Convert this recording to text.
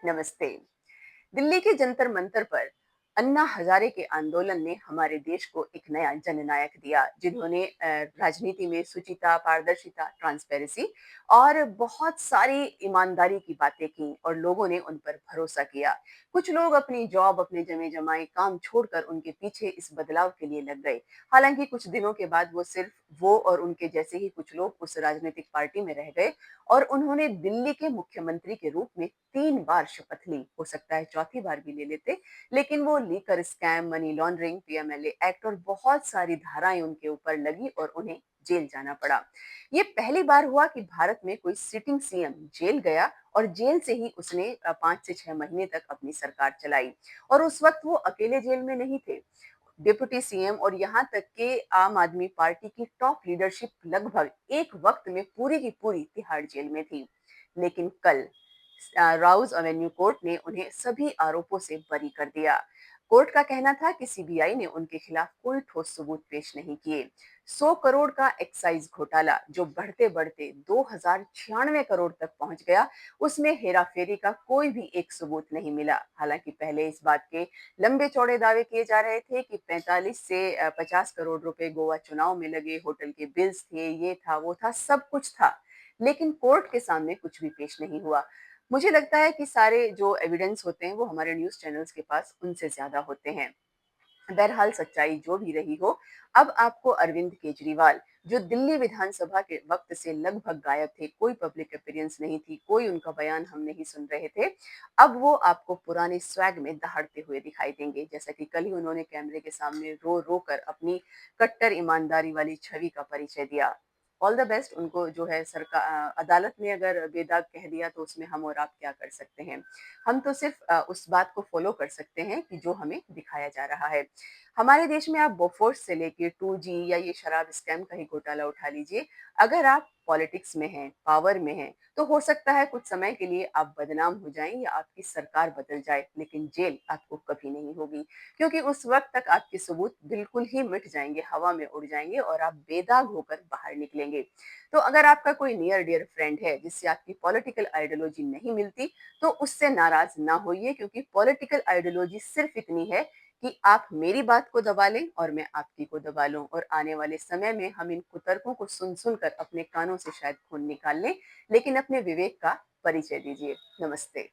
नमस्ते। दिल्ली के जंतर मंतर पर अन्ना हजारे के आंदोलन ने हमारे देश को एक नया जननायक दिया, जिन्होंने राजनीति में सुचिता, पारदर्शिता, ट्रांसपेरेंसी और बहुत सारी ईमानदारी की बातें की और लोगों ने उन पर भरोसा किया। कुछ लोग अपनी जॉब, अपने जमे जमाए काम छोड़कर उनके पीछे इस बदलाव के लिए लग गए। हालांकि कुछ दिनों के बाद वो सिर्फ वो और उनके जैसे ही कुछ लोग उस राजनीतिक पार्टी में रह गए और उन्होंने दिल्ली के मुख्यमंत्री के रूप में 3 बार शपथ ली। हो सकता है चौथी बार भी ले लेते, लेकिन वो liquor scam, money laundering, PMLA act और बहुत सारी धाराएं उनके ऊपर लगी और उन्हें जेल जाना पड़ा। ये पहली बार हुआ कि भारत में कोई सिटिंग सीएम जेल गया और जेल से ही उसने 5 से 6 महीने तक अपनी सरकार चलाई। और उस वक्त वो अकेले जेल में नहीं थे। डिप्टी सीएम और यहाँ तक कि आम आदमी पार्टी की टॉप लीडरशिप लगभग एक वक्त में पूरी की पूरी तिहाड़ जेल में थी। लेकिन कल राउज एवेन्यू कोर्ट ने उन्हें सभी आरोपों से बरी कर दिया। कोर्ट का कहना था कि सीबीआई ने उनके खिलाफ कोई ठोस सबूत पेश नहीं किए। 100 करोड़ का एक्साइज घोटाला जो बढ़ते बढ़ते 2096 करोड़ तक पहुंच गया, उसमें हेराफेरी का कोई भी एक सबूत नहीं मिला। हालांकि पहले इस बात के लंबे चौड़े दावे किए जा रहे थे कि 45 से 50 करोड़ रुपए गोवा चुनाव में लगे, होटल के बिल्स थे, ये था वो था, सब कुछ था। लेकिन कोर्ट के सामने कुछ भी पेश नहीं हुआ। मुझे लगता है कि सारे जो एविडेंस होते हैं वो हमारे न्यूज़ चैनल्स के पास उनसे ज़्यादा होते हैं। बहरहाल सच्चाई जो भी रही हो, अब आपको अरविंद केजरीवाल, जो दिल्ली विधानसभा के वक्त से लगभग गायब थे, कोई पब्लिक अपीयरेंस नहीं थी, कोई उनका बयान हम नहीं सुन रहे थे, अब वो आपको पुराने स्वैग में दहाड़ते हुए दिखाई देंगे। जैसा कि कल ही उन्होंने कैमरे के सामने रो रो कर अपनी कट्टर ईमानदारी वाली छवि का परिचय दिया। ऑल द बेस्ट उनको। जो है सरकार अदालत ने अगर बेदाग कह दिया तो उसमें हम और आप क्या कर सकते हैं। हम तो सिर्फ उस बात को फॉलो कर सकते हैं कि जो हमें दिखाया जा रहा है। हमारे देश में आप बोफोर्स से लेके 2G या ये शराब स्कैम का ही घोटाला उठा लीजिए। अगर आप पॉलिटिक्स में हैं, पावर में हैं, तो हो सकता है कुछ समय के लिए आप बदनाम हो जाएं या आपकी सरकार बदल जाए, लेकिन जेल आपको कभी नहीं होगी, क्योंकि उस वक्त तक आपके सबूत बिल्कुल ही मिट जाएंगे, हवा में उड़ जाएंगे और आप बेदाग होकर बाहर निकलेंगे। तो अगर आपका कोई नियर डियर फ्रेंड है जिससे आपकी पॉलिटिकल आइडियोलॉजी नहीं मिलती, तो उससे नाराज ना होइए, क्योंकि पॉलिटिकल आइडियोलॉजी सिर्फ इतनी है कि आप मेरी बात को दबा लें और मैं आपकी को दबा लूं, और आने वाले समय में हम इन कुतर्कों को सुन सुनकर अपने कानों से शायद खून निकाल लें, लेकिन अपने विवेक का परिचय दीजिए। नमस्ते।